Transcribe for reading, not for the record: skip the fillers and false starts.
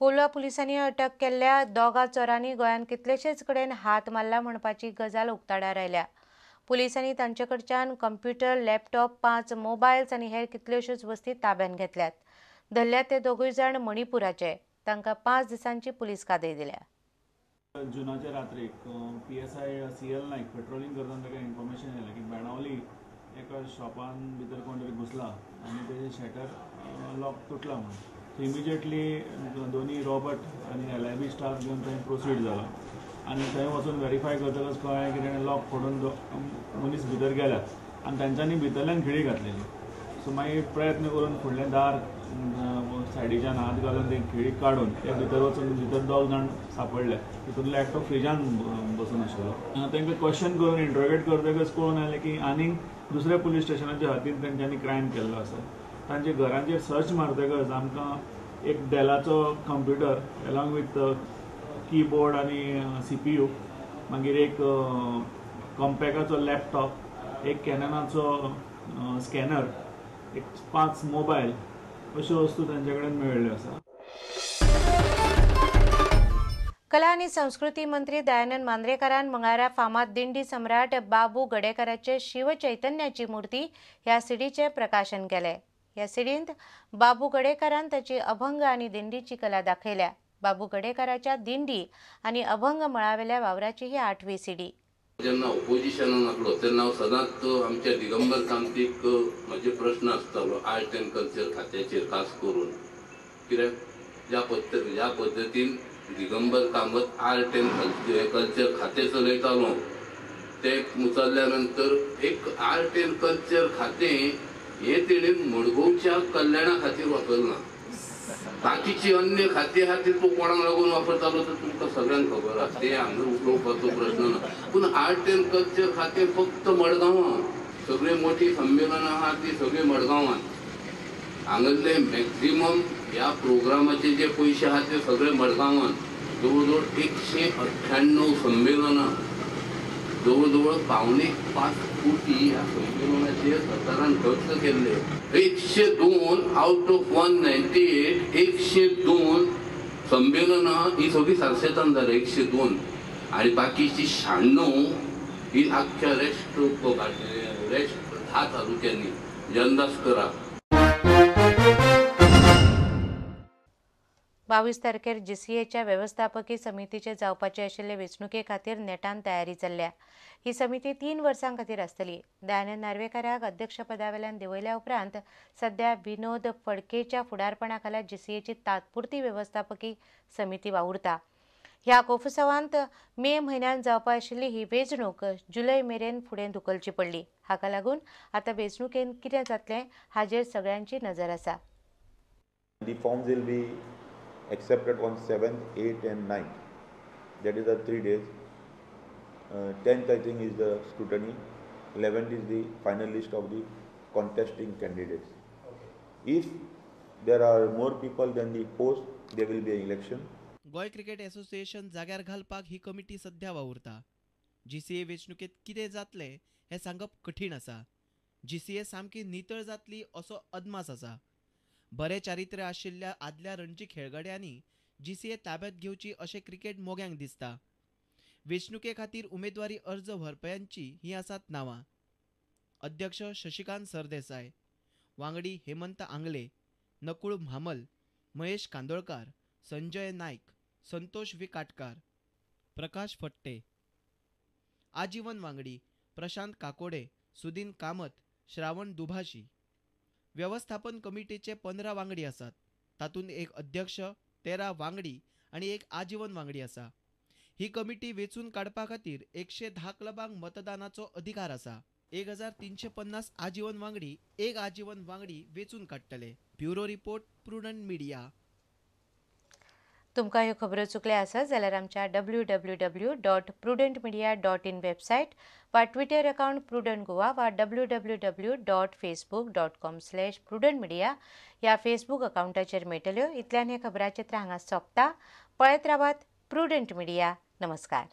कोलवा पुलिसांनी अटक केल्ल्या दोगा चोरांनी गोंयान कितलेशेच कडेन हात मारला म्हणपाची गजाल उक्ताडार आयल्या। पुलिसांनी तांचे कडच्यान कंप्युटर, लॅपटॉप, 5 मोबायल्स आनी हेर कितल्योशोच वस्ती ताब्यात घेतल्यात। धरल्यात ते दोगूय जाण मणिपुराचे। तांकां 5 दिसांची पुलीस कादय दिल्या। जुनाच्या रात्रीक PSI CL नायक पेट्रोलिंग करतना ताका इन्फॉर्मेशन येयलें की बेणावली एका शॉपान भितर कोण तरी घुसला आनी तेजें शटर लॉक तुटला म्हणून। इमिजिएटली दोन्ही रॉबर्ट आणि LIB स्टाफ घेऊन थंय प्रोसीड जाला आनी थंय वचून व्हेरीफाय करतकच कळ्ळें की तेणें लॉक फोडून मनीस भितर गेल्यात आनी तांच्यांनी भितरल्यान खिळी घातलेली। सो मागीर प्रयत्न करून फुडलें दार सायडीच्यान हात घालून ती खिळी काडून ते भितर वचून भितर 2 जाण सापडले। तितूंतलो एकटो फ्रिजान बसून आशिल्लो। तांकां क्वेश्चन करून इंट्रोगेट करतकच कळून आयलें की आनीक दुसऱ्या पुलीस स्टेशनाच्या हातीन तांच्यांनी क्रायम केल्लो आसा। तांचे घरांचेर सर्च मारतकच आमकां एक डेलाचो कंप्युटर अलॉंग विथ कीबोर्ड आनी CPU, मागीर एक कॉम्पॅकाचो लॅपटॉप, एक कॅननाचो स्कॅनर, एक 5 मोबायल अश्यो वस्तू तांचे कडेन मेळ्ळ्यो आसा। कला आनी संस्कृती मंत्री दयानंद मांद्रेकारान मंगळारा फामाद दिंडी सम्राट बाबू गडेकराचे शिव चैतन्याची मुर्ती ह्या सिडीचे प्रकाशन केले। ह्या सिडींत बाबू गडेकरान ताची अभंग आनी दिंडीची कला दाखयल्या। बाबू गडेकराच्या दिंडी आनी अभंग मळावेल्या वावराची ही 8वी सिडी। जेन्ना ऑपोजिशनान आसलो तेन्ना हांव सदांच आमच्या दिगंबर कामतीक म्हजे प्रश्न आसतालो आर्ट एंड कल्चर खात्याचेर खास करून, कित्याक ज्या पद्दतीन Digambar Kamat art end culture खातें चलयतालो ते उचलल्या नंतर एक आर्ट एंड कल्चर खातें हे तेणेन मडगांवच्या कल्याणा खातीर वापरना। बाकीची अन्य खाती आहा ती तो कोणाक लागून वापरतालो तर तुमकां सगळ्यांक खबर आसा, ते हांगा उलोवपाचो प्रश्न ना। पूण आर्ट एंड कल्चर खातें फक्त मडगांवां, सगळी मोठी संमेलनां आहा ती सगळी मडगांवांत। हांगासले मॅक्झिमम ह्या प्रोग्रामाचे जे पयशे आहा ते सगळे मडगांवांत। जवळ जवळ 198 संमेलनां, जवळ जवळ 5.5 कोटी ह्या संमेलनाचेर सरकारान खर्च केल्ले। 102 आउट ऑफ 198 102 संमेलनां ही सगळी सारसेतान जाली 102 आनी बाकीची 96 ही आख्ख्या रेस्ट 10 तालुक्यांनी जनदास करा। 22 तारखेर GCAच्या व्यवस्थापकीय समितीचे जावपाचे आशिल्ले वेंचणुके खातीर नेटान तयारी चल्ल्या। ही समिती 3 वर्सां खातीर आसतली। दयानंद नार्वेकाराक अध्यक्षपदावेल्यान देंवयल्या उपरांत सध्या विनोद फडकेच्या फुडारपणाखाला GCAची तात्पुरती व्यवस्थापकीय समिती वावुरता। ह्या कोफुसवांत मे म्हयन्यात जावपा आशिल्ली ही वेंचणूक जुलय मेरेन फुडें धुकलची पडली। हाका लागून आतां वेंचणुकेंत कितें जातलें हाजेर सगळ्यांची नजर आसा। The forms will be accepted on 7th, 8th and 9th. That is the 3 days. 10th I think is the scrutiny. 11th is the final list of the contesting candidates. If there are more people than the post, there will be an election. गोय cricket association जाग्यार घालपाक ही committee सध्या वावुरता। GCA वेंचणुकेत कितें जातले हें सांगप कठीण आसा। GCA सामकी नितळ जातली असो अदमास आसा। बरे चारित्र्य आशिल्ल्या आदल्या रणजी खेळगड्यांनी GCA ताब्यात घेवची अशें क्रिकेट मोग्यांक दिसता। वेंचणुके खातीर उमेदवारी अर्ज भरप्यांची ही आसात नांवां। अध्यक्ष शशिकांत सरदेसाय, वांगडी हेमंत आंगले, नकुळ म्हामल, महेश कांदोळकार, संजय नायक, संतोष वी काटकार, प्रकाश फट्टे। आजीवन वांगडी प्रशांत काकोडे, सुदीन कामत, श्रावण दुभाशी। व्यवस्थापन कमिटीचे 15 वांगडी आसात। तातूंत एक अध्यक्ष, 13 वांगडी आनी एक आजीवन वांगडी आसा। ही कमिटी वेचून काडपा खातीर 110 क्लबांक मतदानाचो अधिकार आसा। 1350 आजीवन वांगडी एक आजीवन वांगडी वेचून काडटले। Bureau report, prudent media. तुमकां ह्यो खबरो चुकल्या आसत जाल्यार आमच्या www.prudentmedia.in वेबसायट वा ट्विटर अकाउंट प्रुडंट गोवा वा www.facebook.com/prudentmedia ह्या फेसबूक अकाउंटाचेर मेळटल्यो। इतल्यान हे खबराचित्र हांगा सोंपता। पळयत रावात प्रुडंट मिडिया। नमस्कार।